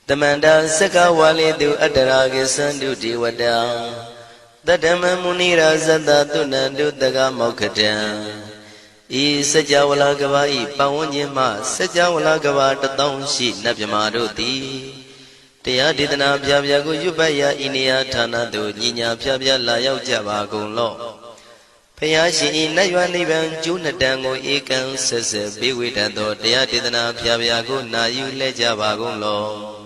Tamanda Saka Wali do Adaragi Sandu Diwada Tadama Munira Zada Tunandu Daga Mokatan E Sajawala Gavai Pawanyama Sajawala Gava Tatong Shi Nabyamaroti Tia Didana Pyago Yubaya Inia Tana do Nina Pyabya Layao Java Golo Payashi Nayuaniban Junadango Ekan Sese Biwitando Tia Didana Pyago Nayu Lejava Golo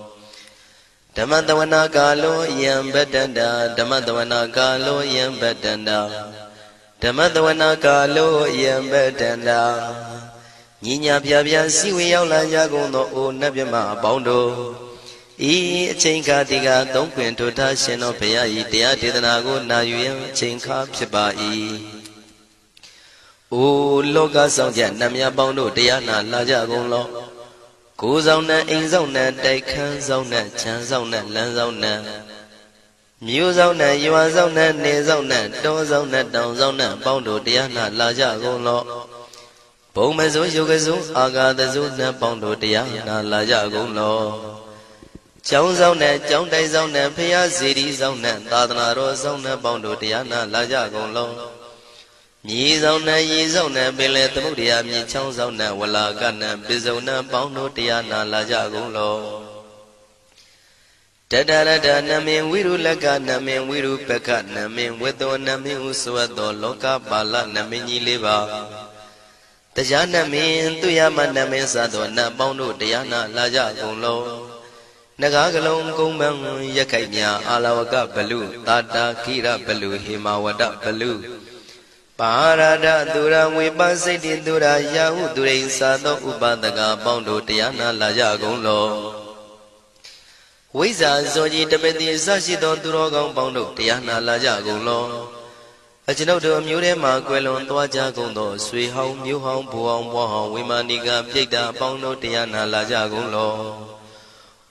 Damadavana Galo Yam Bedanda Damadavana Galo Yam Bedanda Damadavana Galo Yam Bedanda Nina Pyabya Siwi Yaula Yagono O Nabima Bondo E Chinka Diga Don't Quint to Tashin of Paya Tia Didanago Nayu Chinka Pibai O Loga Sonja Namia Bondo Diana Lajagon Kuzona Inzona Daikan Zona Chanzona Lanzona Muzona Yuazona Nezona Dozona Donzona Bondo Diana Lajagon Bomazo Yogazo Aga the Zuna Bondo Diana Lajagon Chonzona Chondai Zona Pia City Zona Dadana Zona Bondo Diana Lajagon Yizona Yizona Billet Mudia Michonzona Walagana Bizona Bondo Diana Lajagulo Tadada Namin Wiru Lagana Min Wiru Pekana Min Wedona Min Uswado Loka Bala Namini Liva Tajana Min Tuyamana Mesadona Bondo Diana Lajagulo Nagagalong Kumbang Yakanya Alawaka Balu Tata Kira Balu Himawada Balu Parada Dura Wipasiti Dura Yahu Durin Sado Ubadaga Bondo Diana Lajagulo Wiza Zoji Tabeti Sashito Durogon Bondo Diana Lajagulo Ajinodo Murema Quelon Tuajagundo Sui Home New Home Puang Wahong Wimaniga Pita Bondo Diana Lajagulo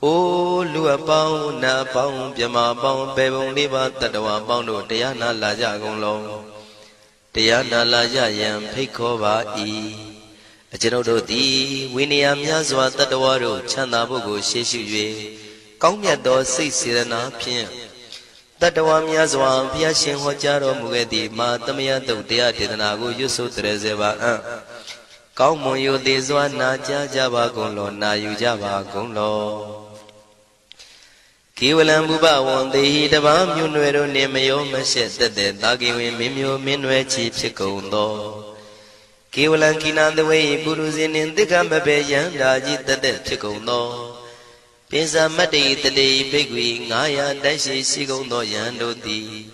O Lua Pong Na Pong Pyama Pong Pebong Liva Tadawa Bondo Diana Lajagulo Diana Laja Yam Pekova E. A Genodo D. Winniam Yazwa Tadawaro Chanabugo Sheshu Kongyato 6 Pien Tadawam Yazwa Piashin Hojaro Mugedi Matamia Dea Tidanago Yusu Trezeva Kaumoyo de Zwana Java Gonlo Na Yujava Gonlo Kiwalam Buba one day the Bam Yunuero Nemayo Mashet the Dagi Mimio Minwe Chief Chicondo Kiwalan Kinan the way Buruzin in the Gambabe Yandaji the dead Chicondo Pisa Mati the day Big Wing Aya Dashi Sigondo Yando di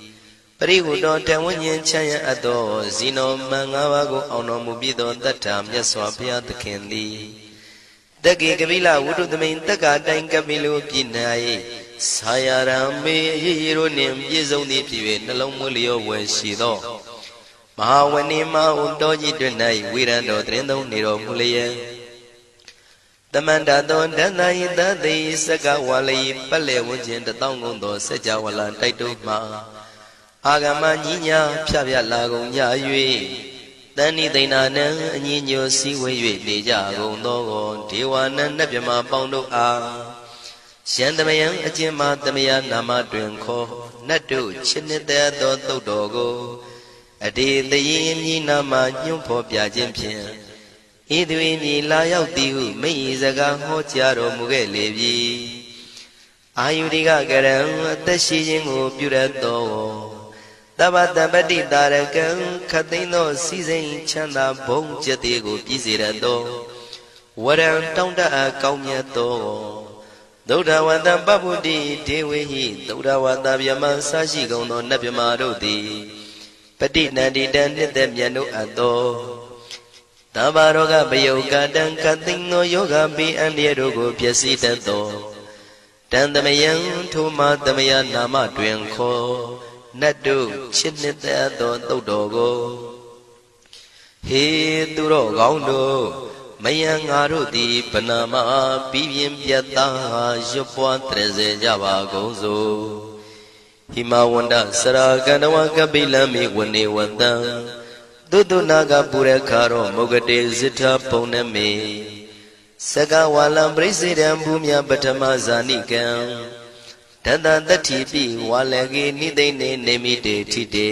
Periudo Tawanyan Chaya Ado Zino Mangawago Ono Mubido that time Yaswapia the Candy Dagi Gavila would the main Taga Dangabilu Pinai Sayarame Yironim Yizoni Pive Nalomulio when she do Mahawanima Undoji Dunai Wirando Trendo Niro Mulia The Mandadon Danai that they Saga Wali Pale Wujin the Tongundo Sajawala Taituma Agama Nina Pavia Lago Yayui Dani Dinana Nino Siwe Dejago Nogo Tiwana Nabima Bondo A Shandamayan Ajima Damaya Nama Drinko Nadu Chinita Dogo Adi the Yin Nama Yumpo Piajimpian Idwini Layao Diu Meizaga Hotiaro Mugelevi Ayudiga Garam Tashijingo Purato Tabata Badi Darakan Katino Season Chanda Bong Jatigo Pizirado Waran Tonda Kaumyato Dodawanda Babudi Dewi Dodawanda Yama Sashi Gono Nabimarodi Padina Didan Demiano Ado Tabaroga Bayoga Dan Katino Yoga Bi and Yerogo Piasitato Tandamayan Tuma Damaya Nama Dwenko Nadu Chinita Dodogo He Duro Gaundo Mayang Arudi Panama Pivim Piata Jopua Treze Java Gozo Himawanda Saraganawa Kabila Mi Wani Wanda Dudu Naga Purekaro Mogade Zita Poneme Saka walam presidam bumya batama zanikam Tata tatipi walagi nidene nemite tite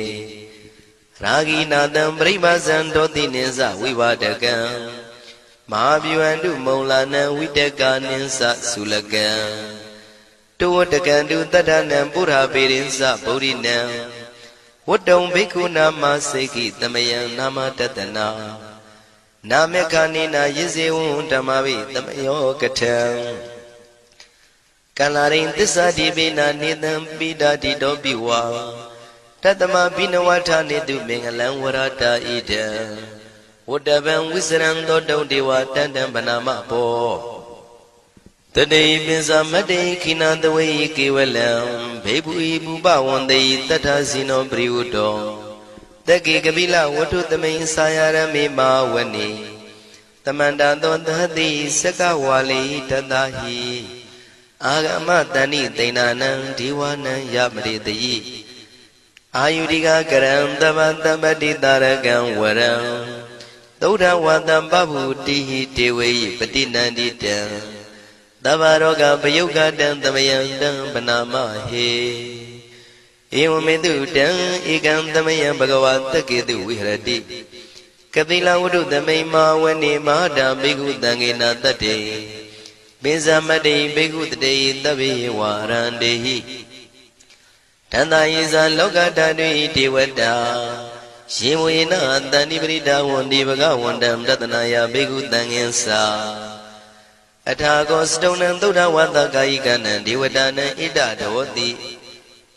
Ragi nadam pribazan doti ninsa vivadakam Mahabhyuandu maulana vidaka ninsa sulakam Tuwatakandu tadanam pura pirinsa bodhinam Wadong bhikkhu nama seki tamayam nama tatana Namekanina yizewun tamavi tamayo katam Kalarin tisa dibina nidam bida dido biwa Tatama binawata nidu mengalang warata ida Wadaban wisran dodong dewa tandam banama po Today binsa made kinandaway kiwalam Bebu ibu bawandai tata sino briudo Dagi kabila watu tamay sayarami mawani Tamanda dondhati sakawali tadahi Agama tani tainanang diwanang yamritayi Ayudika karam tabati taragang waram Dauda watam babu tihi tewe patinandita Tabaroga payuga dan tamayang dan panama he Ewamedu dan ikam tamayang bhagavata kedu vihrati Kapila wudu tamay mawani mahada bhikkhu tangena tate Binsamade bhikkhu tate tabi warandehi Tanda isa loka tadui devata Shivuyena tani prita wandi bhagavandam tatanaya bhikkhu tangensa Athago stonam Buddha wata kayikanam devatanam ida dhavati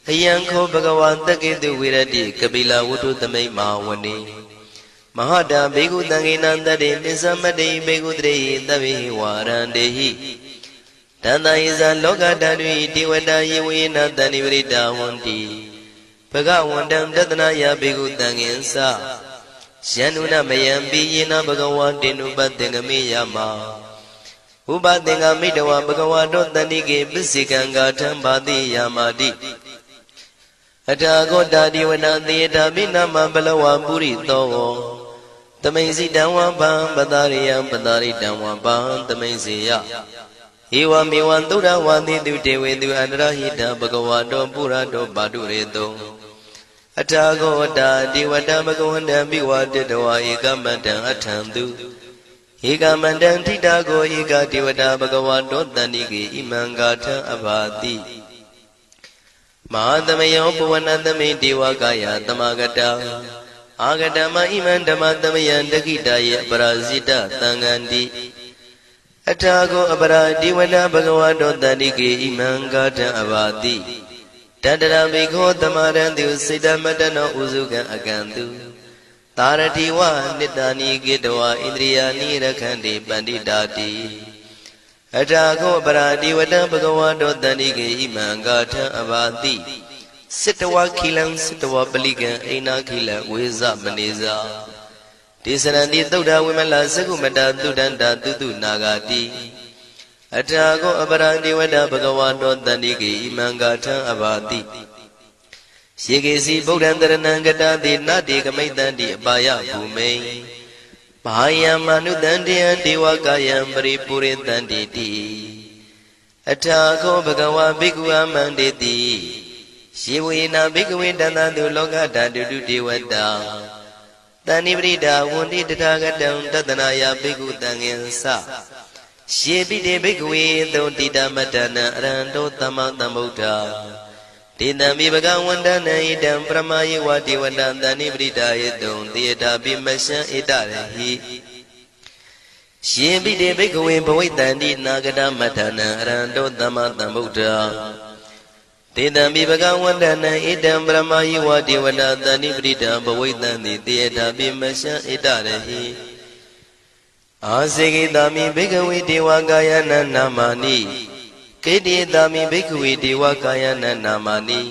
Ayanko bhagavata ketu virati kapila wudu tamay mawani Mahada bhikkhu tangena tate binsamade bhikkhu tate tabi warandehi Tanda isa loka tadui devata yivuyena tani prita wandi Bhagavandam tatanaya bhikkhu tangensa Syanuna mayampi yena bhagavatinu patengami yama Upatenga midawa bhagavato tanike pisikanga thambati yamati Athago dadiwana theta binama balawa purito Tamaisi damwa bham padariyam padaritamwa bham tamaisiya Ewa mewan tura wandi dewe du andrahita bhagavato purato padureto Athago dadiwata bhagavanda biwaditawa ekamatan athantu Eka mandang titago eka devata bhagavato tanike imangatha abhati Mahadamayo puvanatame devakaya tamagata Agatama iman dhamatamayan dakitaya parasita tangandi Athago apara devata bhagavato tanike imangatha abhati Tadara bhikho tamarantu siddhamatano usukan akantu Taratiwa nitani gitawa indriyani rakhandi panditati Athago paradivata bhagavato tanike imangatha abhati Sittawa khilam sittawa palikan aina khila veza maneza Tisaranti Buddha vimala sakumata tudanta tutu nagati Athago paradivata bhagavato tanike imangatha abhati Shikesi Buddhantaranangata nati kamaitanti apaya bhume Bhayam manutantiyan devakayam paripuritanti ti Athago bhagava bhikkhu amanditi Shivuyena bhikkhuve tantatu lokatatu devata Tani prita wundi tathagatam tatanaya bhikkhu tangensa Shivite bhikkhuve thontita matana aranto tamatambuddha Tidambi bhagavandana idam pramaye vati vandantani pritayedum tiyata bimasya itarehi Shimbide bhikkhuve bhavaitanti nagata matana aranto tamatambuddha Tidambi bhagavandana idam pramaye vati vandantani prita bhavaitanti tiyata bimasya itarehi Asekitami bhikkhuve devakayana namani Kedidami bhikkhuve devakayana namani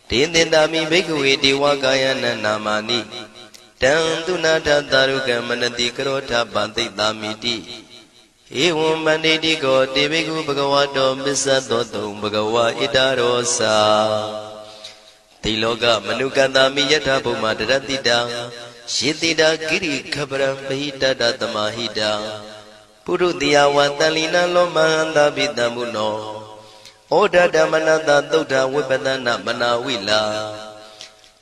Tindindami bhikkhuve devakayana namani Tantunata taruka manati karota pantitamiti Evam banditi ko te bhikkhu bhagavato missadoto bhagava itarosa Tiloka manukatami yatha bhuma daratita Shitita kiri khabram bahita tamahita ပုရုတိယဝတန်လီနလောမဟန္တာပိတံမုနောဩဒဓမ္မနတသုဒ္ဓဝိပဒနာမနာဝိလာ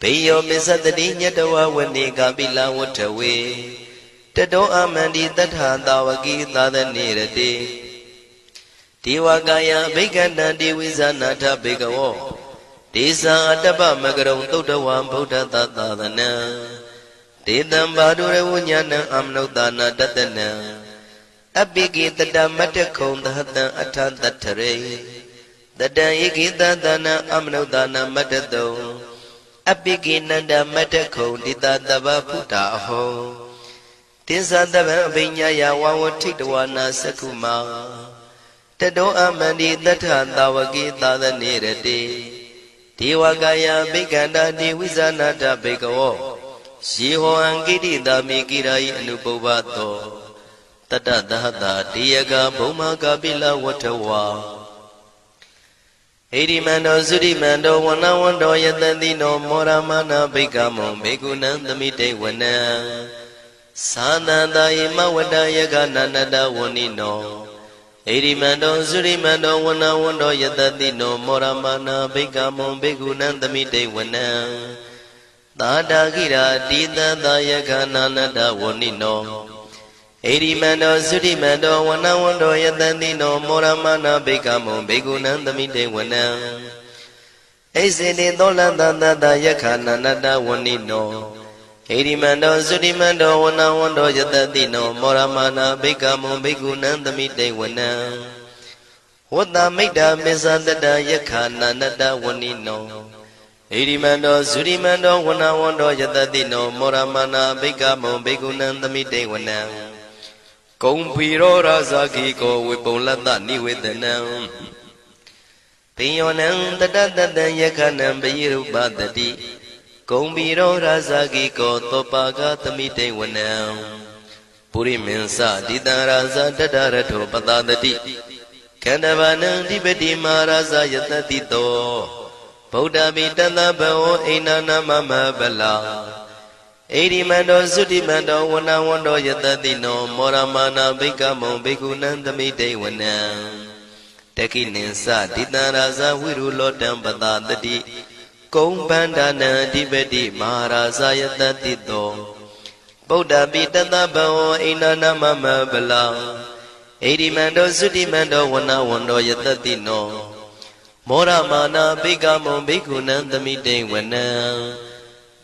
ဘေယောမစ္စတတိညတဝဝနေကပိလဝထဝေတတောအမန္တိတထာတာဝကိသာသနေရတိဒေဝကာယဘိက္ခန္တံဒေဝိဇာနာထဘေကဝောဒေဇာအတ္တပမကရုံသုဒ္ဓဝံဗုဒ္ဓသာသနံဒေတံဘာဒုရဝဉာဏံအမနုဿာနာတတနံအပိကိတတမတ္တခုံသဟတံအထတထရေတတံဧကိတသနာအမနုဿာနာမတ္တတုံအပိကိနန္ဒမတ္တခုံတိတတဗ္ဗဖုတာအဟောတိသတဗံအဘိညာယဝဝထိတဝနာသက္ခုမာတတောအမန္တိတထသာဝကိသာသနေရတိဒေဝကာယဘိက္ခန္တာဒေဝိဇာနာတဘေကဝောယေဟောအံကိတိတာမိကိရာယိအနုပုဗ္ဗတောတတသဟတာတေယကဘုံမကပိလဝထဝါဣရိမန္တောသုရိမန္တောဝနဝန္တောယတတိနောမောရမနာဘိက္ခမောဘေကုဏံသမိတေဝနံသာသန္တာယမဝတ္တယကနန္တဝဏိနောဣရိမန္တောသုရိမန္တောဝနဝန္တောယတတိနောမောရမနာဘိက္ခမောဘေကုဏံသမိတေဝနံသာတာကိရာတိတသယကနန္တဝဏိနောဣရိမန္တောသုရိမန္တောဝနဝန္တောယတတိနောမောရမနာဘိက္ခမောဘေကုဏံသမိတေဝနံဣစေတိသောလန္တတယခနန္တဝဏိနောဣရိမန္တောသုရိမန္တောဝနဝန္တောယတတိနောမောရမနာဘိက္ခမောဘေကုဏံသမိတေဝနံဝတ္တမိတ္တမေဇတတယခနန္တဝဏိနောဣရိမန္တောသုရိမန္တောဝနဝန္တောယတတိနောမောရမနာဘိက္ခမောဘေကုဏံသမိတေဝနံကုံဖီရောရာဇာကိကောဝေပုံလတ္တနိဝေဒနံပိယောနံတတတတံယခနံပယိရုပတတိကုံဖီရောရာဇာကိကောသောပါကသမိတေဝနံပုရိမင်းစတိတံရာဇာတတရထောပတတတိခန္ဓဗာနံဓိပတိမာရာဇာယတတိတောဗုဒ္ဓပိတသဗ္ဗဝဣန္ဒနာမမဗလာဣရိမန္တောသုတိမန္တောဝနဝန္တောယတတိနောမောရမနာဘိက္ခမောဘေကုဏံသမိတေဝနံတကိနိသတိတံရာဇဝိရုလောတံပတတတိကုံဗန္ဒနံအဓိပတိမဟာရာဇယတတိတောဗုဒ္ဓပိတသဗ္ဗဝဣန္ဒနာမမဗလာဣရိမန္တောသုတိမန္တောဝနဝန္တောယတတိနောမောရမနာဘိက္ခမောဘေကုဏံသမိတေဝနံ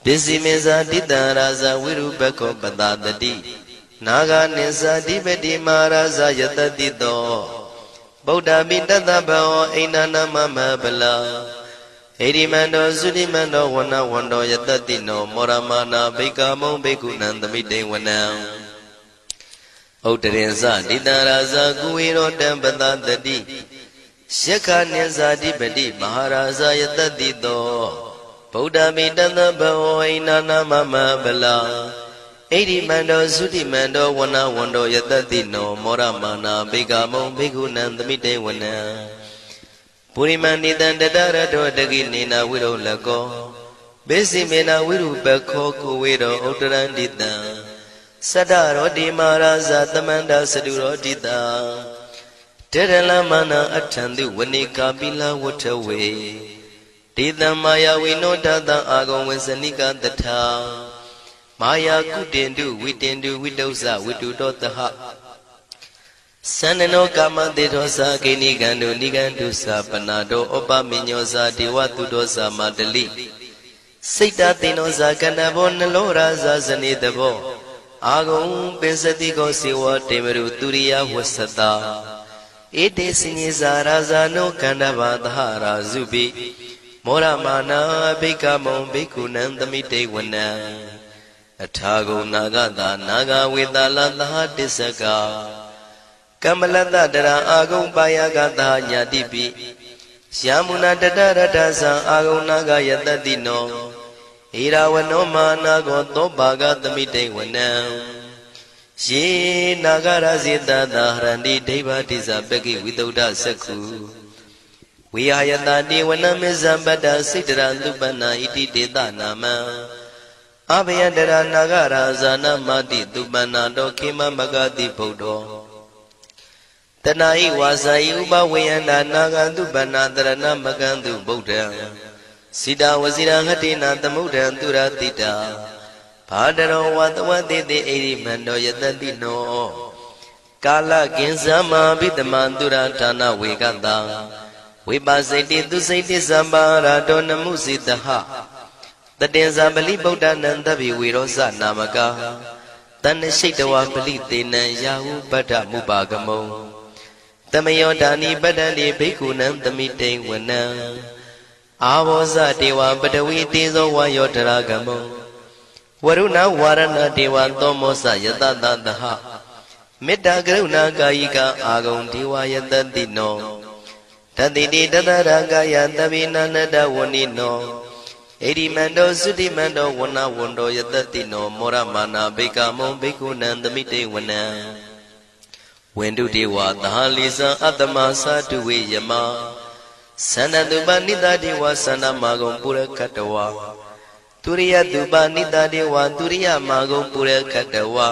ပစ္စည်းမေဇာတိတံရာဇဝိရုပခောပတတတိနာဂနိသဓိပတိမဟာရာဇယတတိတောဗုဒ္ဓပိတသဗ္ဗဝဣန္ဒနာမမဗလာဣရိမန္တောသုတိမန္တောဝနဝန္တောယတတိနောမောရမနာဘိက္ခမောဘေကုဏံသမိတေဝနံဥတရင်စတိတံရာဇကုဝေရောတံပတတတိယက္ခနိသဓိပတိမဟာရာဇယတတိတောဗုဒ္ဓမိတသဗ္ဗဝဣန္ဒနာမမဗလာဣရိမန္တောသုတိမန္တောဝနဝန္တောယတတိနောမောရမနာဘိက္ခမောဘေကုဏံသမိတေဝနံပုရိမန္တိတံတတရတောတကိနေနဝိရုလကောဘေစီမေနဝိရုပခောကိုဝေရောဥတရန္တိတံသတ္တရောတိမာရာဇသမန္တသတုရောတိတံတေရလမနာအထံတုဝနေကာပိလဝထဝေဒေတံမာယာဝိနောတတံအာဂုံဝေစနိကတထာမာယာကုတင်တုဝိတင်တုဝိတုဇဝိတုတောတဟသန္နနောကာမတေသောသာကိနိကံတုနိကံတုသာပနာတောဩပမိညောသာဒေဝတုတောသာမတလိစိတ်တသေနောသာကန္နဘောနလောရာဇာဇနေတဘောအာဂုံပင်စတိကောစေဝတေမရုသူရိယဝဆတာဧတေစိညေဇာရာဇာနောကန္နဘာသဟရာဇုပိမောရမနာဘိက္ခမောဘေကုဏံသမိတေဝနံအထာဂုံနာဂတာနာဂဝေတာလသဟတစ္စကကမ္မလတ္တတရအာဂုံပါယကတာညာတိပိယမုနာတတရတ္ထသံအာဂုံနာဂယတတိနောဣရာဝနောမာနာကောသောဘာဂသမိတေဝနံယေနာဂရဇေတသာဟရန္တိဒိဗ္ဗတိဇပကိဝိတုဒ္ဓသက္ခုဝိဟာယတတိဝနမေဇံပတ္တစိတ္တရသုပနာဣတိတေတနာမံအဘယတရနာဂရာဇာနမတိသုပနာတောခေမမဂတိဗုဒ္ဓော တဏှာဤဝါစာဤဥပဝေယန္တာနာဂံတုပန္နာတရဏမကံတုဗုဒ္ဓံစိတာဝစီရဟတိနာသမုဒ္ဒံသူရတိတာဘာဒရောဝတဝတိတိဣရိမန္တောယတတိနောကာလကင်္စမဘိတမံသူရဌာနဝေကတံဝိပါစိတိသူစိတိသံပါရာတောနမှုစိတဟတတင်္ဇာပလိဗုဒ္ဓနံတဗ္ဗိဝေရောစနာမကာတဏ္ဏရှိတဝပလိသေနံယာဟုပတ္ထမုပါကမုံတမယောဒါနိပတ္တန္တိဘိက္ခုနံသမိတိဝနံအာဘောဇတေဝပတဝီတေဇောဝါယောတရာကမုံဝရုဏဝါရဏတေဝသောမောစယတတသဟမေတ္တာကရုဏာကာယိကအာဂုံဒေဝယတတိနောတတိတိတတရာကာယသဗ္ဗိနန္တဝဏိနောဣရိမန္တောသုတိမန္တောဝဏဝန္တောယတတိနောမောရမာနာဘိက္ခမုံဘိက္ခုနံသမိတေဝနံဝန္တုတေဝသဟလိသံအတ္တမသာတုဝေယမသန္တတုပနိတတေဝသန္တမာဂုံပုရခတဝါទុរិយតុបនិតាទេវទុរិយមាဂုံပုရခတဝါ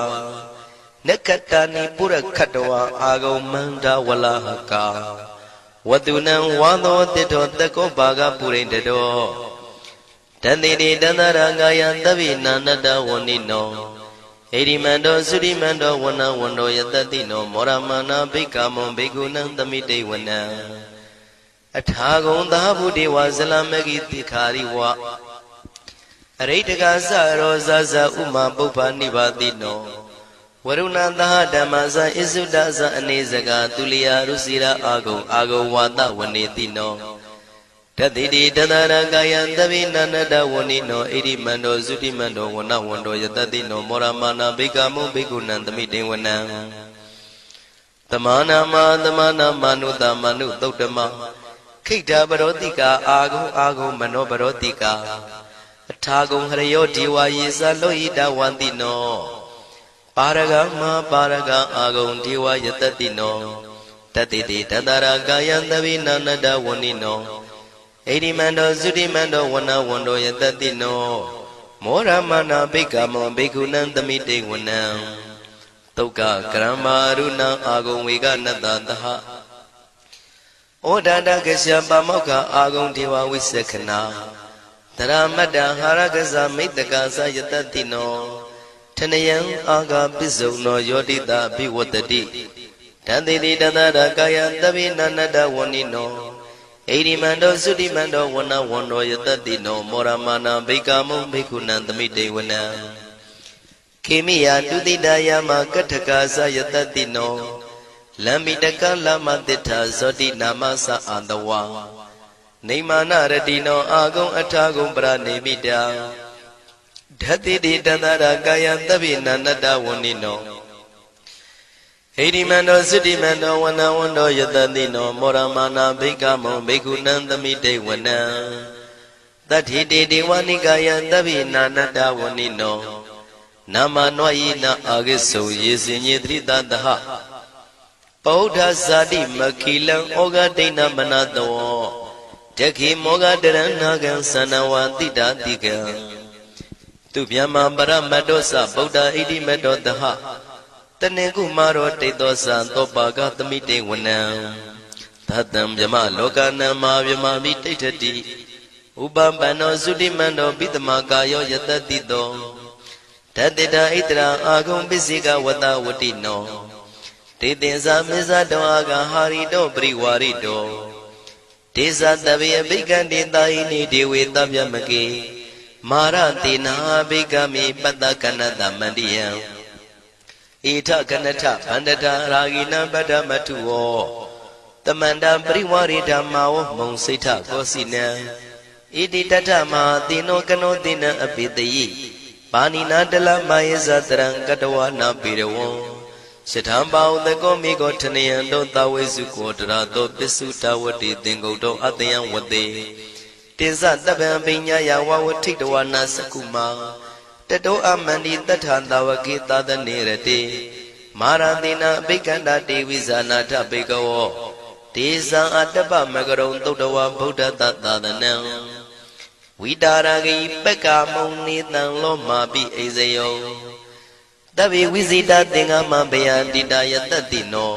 နက္ခတာနိပုရခတဝါအာဂုံမန္တဝလဟကာဝတုနံဝါသောတိတောတကောဘာဂပုရိတတောတန္တိတိတန္တရာဂာယသဗ္ဗိနာနတဝဏိနောဣရိမန္တောသုရိမန္တောဝဏဝန္တောယတတိနောမောရမနာဘိက္ခမုံဘိက္ခုနံသမိတေဝနံအထာဂုံသာဗုဒေဝဇလမဂိတိခာရိဝအရိတကသရောဇဇဥမာပုပ္ပနိဗ္ဗာတိနောဝရုဏသဟဓမ္မဇဣစုဒဇအနေစကာသူလျာရုစီရာအာဂုံဝါဒဝနေတိနောတတိတိတတရာကာယံသဗ္ဗိနန္တဝဏိနောဣရိမန္တောသုတိမန္တောဝဏဝန္တောယတတိနောမောရမာနာဘိက္ခမုံဘိက္ခုနံသမိတေဝနံသမာနာမနုတမနုသုတ်တမခိတ္တပရောတိကာအာဂုံမနောပရောတိကာအထာဂုံဟရယောဒေဝယေသလောဟိတဝန္တိနောပါရဂမပါရဂအာဂုံဒေဝယတတိနောတတိတိတတရာကာယံသဗ္ဗိနန္တဝဏိနောဣရိမန္တောသုတိမန္တောဝဏဝန္တောယတတိနောမောရမနာဘိက္ခမုံဘိက္ခုနံသမိတေဝနံသုက္ကကရမရုဏအာဂုံဝေကနတသဟဩဒါတကရှပမောက္ခအာဂုံဒေဝဝိသက္ခနာတရမတ္တဟာရကဇမိတ္တကာသယတတိနောထနယံအာဂပစ္စုံနောယောတိတာဘိဝတ္တိတန္တိတိတတရာကာယသဗ္ဗိနန္တဝဏိနောဣရိမန္တောသုတိမန္တောဝဏဝန္တောယတတိနောမောရမာနာဘိက္ခမုံဘိက္ခုနံသမိတေဝနံခေမိယတုတိတယမကထကာသယတတိနောလမ္မိတကလမတိထာဇောတိနာမသအာတဝါနေမာနရတိနောအာဂုံအထာဂုံပရနေမိတာဓတိတိတတရာကာယသဗ္ဗိနန္တဝဏိနောဣရိမန္တောသုတိမန္တောဝဏဝန္တောယတတိနောမောရမာနာဘိက္ခမုံဘိက္ခုနံသမိတေဝနံတတိတေဒေဝနိကာယသဗ္ဗိနန္တဝဏိနောနာမနွာယိနအာဂိစုံယေစင်ညေတိတတဟပောဓဇာတိမခိလံဩဃဒိဏမနတောတခိမောဃတရဏဂံသန္နဝတိတာတိကံသူဗျမပရမတ္တောသဗုဒ္ဓဣတိမတ္တောတဟတနေကုမာရောတေသောသံသောပါကသမိတေဝနံသတ္တံဗျမလောကနံမာဗျမမိတိဋ္ဌတိဥပပန္နောသုတိမန္တောပိတမကာယောယတတိတောဓတ္တိတာဣတရာအာဂုံပစ္စေကဝတဝတိနောတေသင်္ဇာမေဇတောအာဂဟာရိတောပရိဝါရိတောဒေဇတဗေအဘိက္ခန္တေတာဟိနိဒေဝေတဗျမကေမာရတေနာဘိက္ခမေပတ္တကနတမန္တိယံဣထကနထဗန္တတာရာဂိနံပတ္တမထုဝောတမန္တပရိဝါရိဓမ္မာဝမုံစိဋ္ဌကောစီနံဣတိတထမဟာတိနောကနောတိနံအပိတယိပါဏိနာတလမယေဇတရံကတဝနာပိရဝံစထံပါဥတကောမိကောထနယံတောသဝေစုကောတရာတောပစ္စုတဝတိသင်္ကုတ်တောအတယံဝတေတေဇတပံပိညာယဝဝထိတဝနာစကုမာတတောအမန္တိတထံတဝကေသဒနေရတေမာရတိနာအဘိက္ခန္တာတေဝိဇာနာထဘေကဝောဒေဇံအတ္တပမကရုံသုတ္တဝဗုဒ္ဓတသာသနံဝိတာရဂိပက္ခမုံနေတံလောမာပိအိဇယောတဗ္ဗေဝိဇိတသင်္ဃမဘယန္တိတာယတတိနော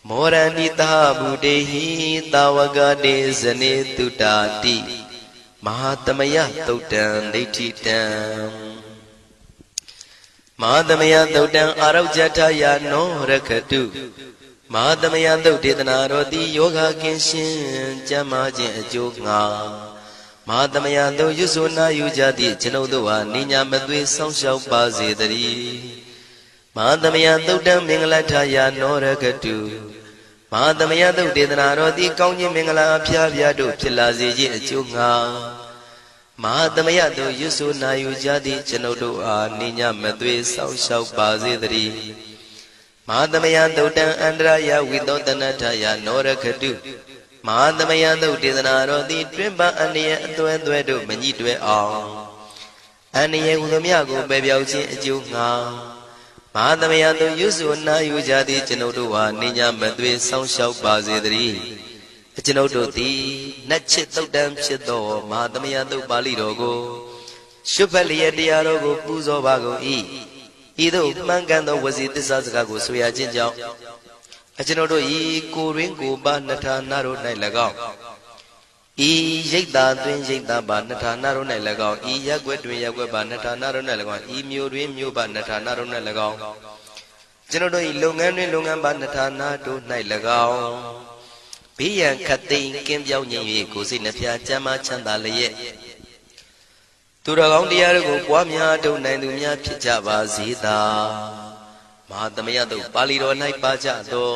မောရဏိတာဗုဒေဟိတာဝကတေဇနေတုတာတိမဟာသမယသုတ်တံဒိဋ္ဌိတံမဟာသမယသုတ်တံအာရောဇထယာနောရခတုမဟာသမယသုတ်ဒေသနာတော်သည်ယောဂကင်းရှင်းကျမ်းမာခြင်းအကျိုးငှာမဟာသမယသုတ်ရွတ်ဆိုနာယူကြသည့်ကျွန်ုပ်တို့ဟာနိညာမသွေဆောင်းလျှောက်ပါစေတည်းမဟာသမယသုတ်တံမင်္ဂလထယာနောရခတုမဟာသမယသုတ်ဒေသနာတော်သည်ကောင်းခြင်းမင်္ဂလာအဖျားဖျားတို့ဖြစ်လာစေခြင်းအကျိုးငှာမဟာသမယသို့ရွတ်ဆိုနာယူကြသည့်ကျွန်ုပ်တို့အားနိညာမသွေဆောင်းလျှောက်ပါစေတည်းမဟာသမယသုတ်တံအန္တရာယဝိသောတနထယနောရခတုမဟာသမယသုတ်ဒေသနာတော်သည်တွင်ပန်းအန္တရာယ်အသွဲသွဲတို့မညှိတွဲအောင်အန္တရာယ်ဟူသည်များကိုပယ်ပြောက်ခြင်းအကျိုးငှာမဟာသမယသို့ရွတ်ဆိုနာယူကြသည့်ကျွန်ုပ်တို့အားနိညာမသွေဆောင်းလျှောက်ပါစေတည်းကျွန်ုပ်တို့သည်နတ်ချစ်သုတ်တံဖြစ်သောမဟာသမယသုတ်ပါဠိတော်ကိုရှုဖတ်လျက်တရားတော်ကိုပူဇော်ပါကုန်၏ဤသို့မှန်ကန်သောဝစီသစ္စာစကားကိုဆိုရခြင်းကြောင့်ကျွန်ုပ်တို့ဤကိုရင်းကိုပါနှထာနာတို့၌၎င်းဤရိတ်တာတွင်ရိတ်တာပါနှထာနာတို့၌၎င်းဤရက်ွက်တွင်ရက်ွက်ပါနှထာနာတို့၌၎င်းဤမြို့တွင်မြို့ပါနှထာနာတို့၌၎င်းကျွန်ုပ်တို့ဤလုပ်ငန်းတွင်လုပ်ငန်းပါနှထာနာတို့၌၎င်းဘေးရန်ခတ်သိမ်းကင်းပြောင်းခြင်း၍ကိုယ်စိတ်နှဖျားချမ်းသာချမ်းသာလျက်သူတော်ကောင်းတရားတို့ကိုပွားများထုတ်နိုင်သူများဖြစ်ကြပါစေသာမဟာသမယသုတ်ပါဠိတော်၌ပါကြသော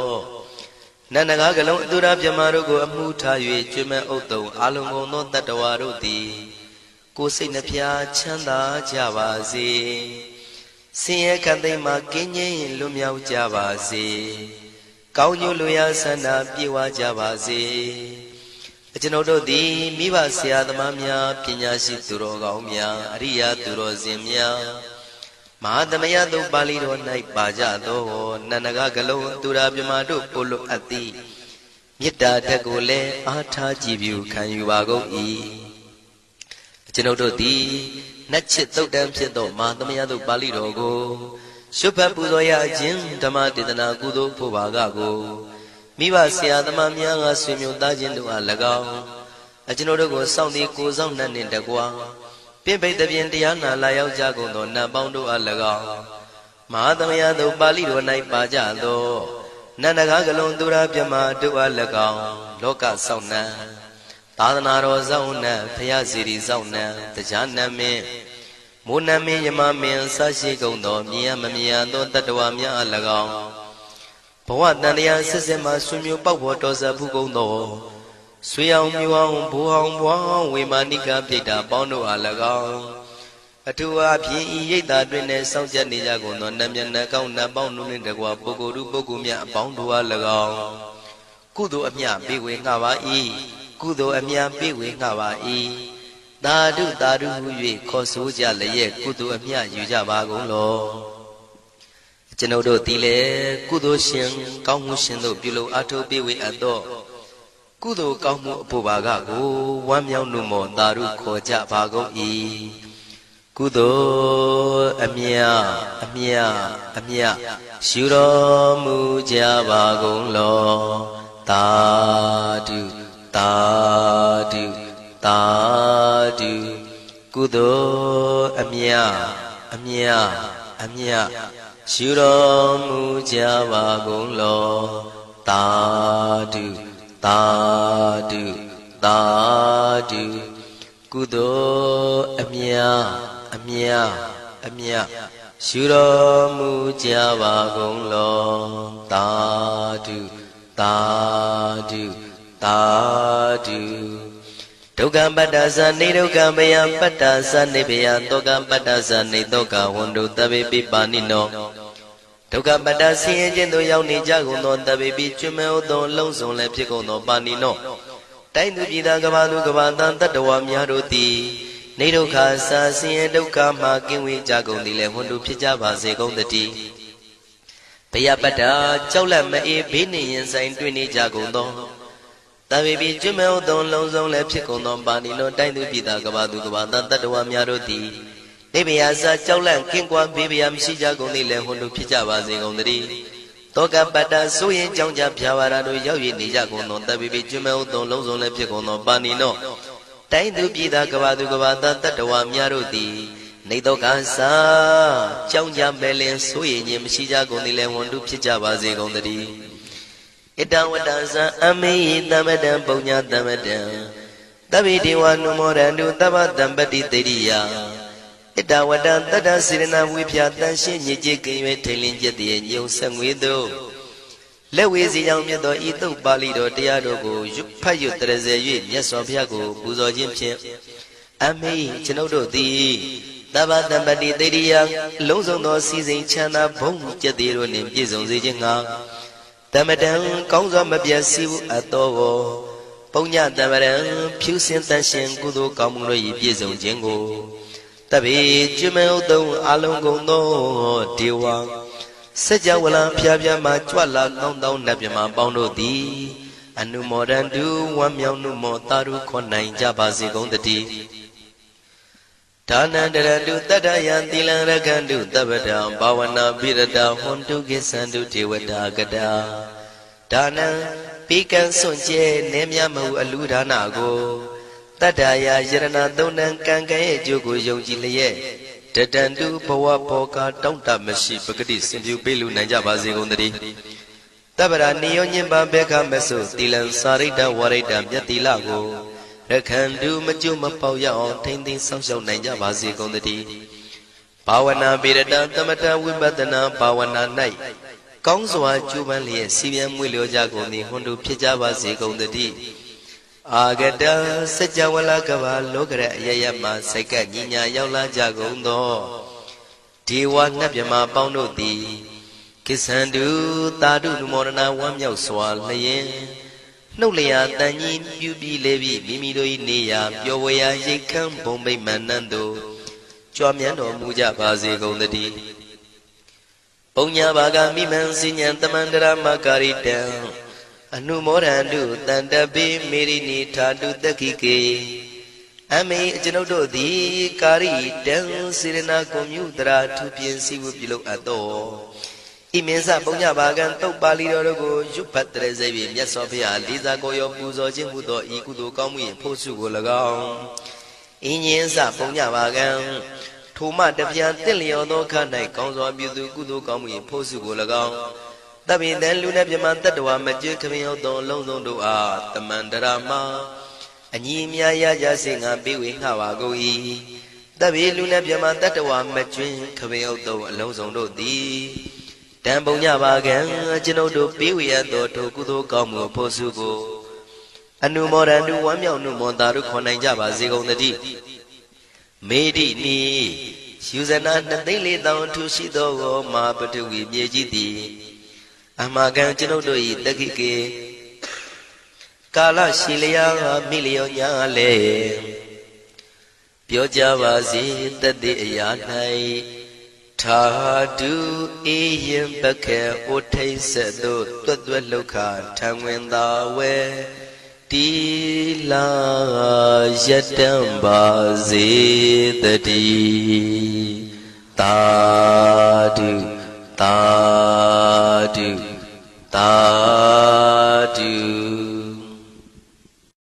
နန္ဒကားကလုံးအတုရပြမတို့ကိုအမှုထား၍ကျွမ်းမဲ့ဥတုံအာလုံကုန်သောတတ္တဝါတို့သည်ကိုယ်စိတ်နှဖျားချမ်းသာကြပါစေဆင်းရဲခတ်သိမ်းမှကင်းငြိမ်းလွတ်မြောက်ကြပါစေကောင်းကျိုးလူရဆန္ဒပြေဝကြပါစေကျွန်ုပ်တို့သည်မိဘဆရာသမားများပညာရှိသူတော်ကောင်းများအရိယာသူတော်စင်များမဟာသမယသုတ်ပါဠိတော်၌ပါကြသောနန္ဒကကလုံးသူရာပြမတို့ပို့လို့အပ်သည်မေတ္တာဓာတ်ကိုလည်းအားထားကြည်ပြုခံယူပါကုန်၏ကျွန်ုပ်တို့သည်နတ်ချစ်သုတ်တံဖြစ်သောမဟာသမယသုတ်ပါဠိတော်ကိုရှုဖတ်ပူဇော်ရခြင်းဓမ္မဒေသနာကုသိုလ်ဖို့ပါကကိုမိဘဆရာသမားများကဆွေမျိုးသားချင်းတို့အား၎င်းကျွန်ုပ်တို့ကိုစောင့်တည်ကိုဆောင်နှံ့နှင့်တကွာပြင့်ပိတ်သဖြင့်တရားနာလာရောက်ကြကုန်သောနတ်ပေါင်းတို့အား၎င်းမဟာသမယသုတ်ပါဠိတော်၌ပါကြသောနန္ဒကားကလုံးသူရပြမတို့အား၎င်းလောကဆောင်နှံသာသနာတော်ဆောင်နှံဖရာစီရီဆောင်နှံတရားနတ်မင်းမိုးနမင်းယမမင်းဆရှိကုန်သောမြင်ရမမြင်ရသောတတ္တဝါများအား၎င်းဘဝတန်တရားဆက်ဆက်မှဆွေမျိုးပေါက်ဖို့တော်စပ်ဖူးကုန်သောဆွေအောင်မျိုးအောင်ဘိုးအောင်ဘွားအောင်ဝေမာနိကပြိတ္တာပေါင်းတို့အား၎င်းအထူးအားဖြင့်ဤရိတ်တာတွင်လည်းစောင့်ကြနေကြကုန်သောနတ်မြတ်နတ်ကောင်းနတ်ပေါင်းတို့နှင့်တကွာပုဂ္ဂိုလ်တို့ပုဂ္ဂိုလ်များအပေါင်းတို့အား၎င်းကုသိုလ်အမြပေးဝေငှပါ၏ကုသိုလ်အမြပေးဝေငှပါ၏သာဓုသာဓုဟု၍ခေါ်ဆိုကြလျက်ကုသိုလ်အမြယူကြပါကုန်လောကျွန်ုပ်တို့သည်လည်းကုသိုလ်ရှင်ကောင်းမှုရှင်တို့ပြုလို့အထောက်ပေးဝေအပ်သောကုသိုလ်ကောင်းမှုအဖို့ပါကကိုဝမ်းမြောက်နှုမောသာဓုခေါ်ကြပါကုန်၏ကုသိုလ်အမြအမြအမြယူတော်မူကြပါကုန်လောသာဓုသာဓုသာဓုကုသိုလ်အမြအမြအမြယူတော်မူကြပါကုန်လောသာဓုသာဓုသာဓုကုသိုလ်အမြအမြအမြယူတော်မူကြပါကုန်လောသာဓုသာဓုသာဓုဒုက္ခပတ္တသနေဒုက္ခမယပတ္တသနေဘယတောကပတ္တသနေတောကဝန္တုတဗေပိပါဏိနောဒုက္ခပတ္တဆင်းရဲခြင်းသို့ရောက်နေကြကုန်သောတဗေပိကျွမ်းမဲ့သောလုံးစုံလည်းဖြစ်ကုန်သောပါဏိနောတိုင်းသူပြည်သားကဘာသူကဘာတန်တတ္တဝါများတို့သည်နေဒုက္ခစာဆင်းရဲဒုက္ခမှကင်းဝေးကြကုန်သည်လည်းဝန္တုဖြစ်ကြပါစေကုန်တည်းဘယပတ္တကြောက်လန့်မအေးဘေးနှင့်ရင်ဆိုင်တွေ့နေကြကုန်သောတဗေပိကျွမ်းမဲ့သောလုံးစုံလည်းဖြစ်ကုန်သောပါဏိနောတိုင်းသူပြည်သားကဘာသူကဘာတန်တတ္တဝါများတို့သည်နေဘယစာကြောက်လန့်ကင်းကွာဘေးဘယမရှိကြကုန်သည်လည်းဝန္တုဖြစ်ကြပါစေကုန်တည်း တောကပတ္တဆိုရင်ကြောင့်ကြဖြာပါရာတို့ရောက်ရနေကြကုန်သောတပ်ပိပိကျွမဲဥသောလုံးစုံလည်းဖြစ်ကုန်သောပါဏိနောတိုင်းသူပြည်သားကဘာသူကဘာသားတတ္တဝါများတို့သည်နေတော့ကစားကြောင့်ကြပဲလင်ဆိုရင်ခြင်းမရှိကြကုန်သည်လည်းဝန်တုဖြစ်ကြပါစေကုန်သတည်းဣတံဝတ္တဇံအမေဟိသမတံပုံညာသမတံတဗ္ဗေဒေဝနုမောရန္တုသဗ္ဗတံပတိတေရိယဣတဝတ္တတတ္တစေရနာဝိဖြာတန်ရှင်းညစ်ကြေးကင်၍ထိန်လင်းကျက်တည်းညုံဆက်ငွေတို့လက်ဝေစီကြောင့်မြတ်သောဤသုတ်ပါဠိတော်တရားတော်ကိုဖတ်ရွတ်တရစေ၍မြတ်စွာဘုရားကိုပူဇော်ခြင်းဖြင့်အမေကျွန်ုပ်တို့သည်သဗ္ဗတံပတိတေရိယလုံးစုံသောစီစဉ်ချမ်းသာဘုံကျက်တည်းတို့နှင့်ပြည့်စုံစေခြင်းငှာတမတံကောင်းစွာမပြတ်စီးအပ်သောပုံညတမရံဖြူစင်တန်ရှင်ကုသိုလ်ကောင်းမှုတို့၏ပြည့်စုံခြင်းကိုတပိကျွမဲဥတုံအလုံးကုန်သောဒေဝစัจ java လံဖျားဖျားမှကြွလာကောင်းသောနတ်မြမပေါင်းတို့သည်အနုမောဒန္တုဝမ်းမြောက်နုမောတာရုခွန်နိုင်ကြပါစေကုန်တည်းဒါနန္တရတုတတ္တယံသီလံရကန္တုသဗ္ဗတံဘာဝနာပိရတဟွန်တုကိသန္တုဒေဝတာကတာဒါနံပိကံစွန့်ကျဲနေမြမဟုအလူဒါနကိုတတ္တယာယရဏသုံးနံကံကံရဲ့အကျိုးကိုယုံကြည်လျက်တတန္တုဘဝဘောကတောင့်တမရှိပဂတိစင်ပြုပေးလူနိုင်ကြပါစေကုန်သတည်းတပ္ပရာနိယောညင်ပံဘေခမဆုသီလံစာရိတ္တဝရိတ္တမြတ်တိလကိုရခန္တုမကျွမပေါရအောင်ထိမ့်သိမ်းဆောင်ရှောက်နိုင်ကြပါစေကုန်သတည်းဘာဝနာပိရတသမထဝိပဿနာဘာဝနာ၌ကောင်းစွာကျူးပန်းလျက်စီပြန်မွေလျောကြကုန်သည်ဟွန်တုဖြစ်ကြပါစေကုန်သတည်းအာဂတစัจ java လကဘာလောကရအယယမစိတ်ကညီညာရောက်လာကြကုန်သောဒေဝနတ်မြမပေါင်းတို့သည်ကိသန္တုသာဓုနုမောဒနာဝမ်းမြောက်စွာလျင်နှုတ်လျာတန်ကြီးပြုပြီးလေပြီးမိမိတို့၏နေရာပျော်ဝေရာရိတ်ခမ်းဘုံမိတ်မန္တန်တို့ကြွမြန်းတော်မူကြပါစေကုန်သတည်းပုံညာဘာဂမိမံစိညာတမန္တရမကာရိတံအနုမောဒန္တုတန္တပိမေရိနိထာတုတက္ခိကေအမေကျွန်ုပ်တို့သည်ကာရိတံစေရနာကွန်မြူတရာထူပြင်းစည်းဝပြုလုပ်အပ်သောဣမင်းစပုံညဘာကံတုတ်ပါဠိတော်တို့ကိုရွတ်ဖတ်တရစေပြီးမြတ်စွာဘုရားလေးစားကိုရောပူဇော်ခြင်းမှုသောဤကုသိုလ်ကောင်းမှု၏ဖို့စုကို၎င်းအင်းရင်စပုံညဘာကံထိုမှတပြားတင့်လျော်သောခါ၌ကောင်းစွာပြုသူကုသိုလ်ကောင်းမှု၏ဖို့စုကို၎င်းတပိတံလူနဲ့ပြမတတ္တဝါမကျွခမင်းရောက်သောလုံးစုံတို့အားတမန္တရာမအညီအမြရကြစေငါပေးဝေငှပါကုန်၏တပိလူနဲ့ပြမတတ္တဝါမကျွခမင်းရောက်သောအလုံးစုံတို့သည်တံပုံညပါကံကျွန်ုပ်တို့ပေးဝေရသောထိုကုသိုလ်ကောင်းမှုဖို့စုကိုအနုမောဒန္တုဝမ်းမြောက်နုမောတာတို့ခွန်နိုင်ကြပါစေကုန်သတည်းမေတိနိယူဇနာ2,400,000ထူရှိသောမာပတဝီမြေကြီးသည်အမကံကျွန်ုပ်တို့၏တက္ခိကေကာလရှိလျာမိလျောညာလေပြောကြပါစေတသက်အရာ၌ထာတုအေယံပခေဩထိတ်ဆက်သို့တွတ်တွတ်လောက်ခထံဝင်သာဝဲတီလာယတံပါစေတည်းသာဓုသာဓုသာ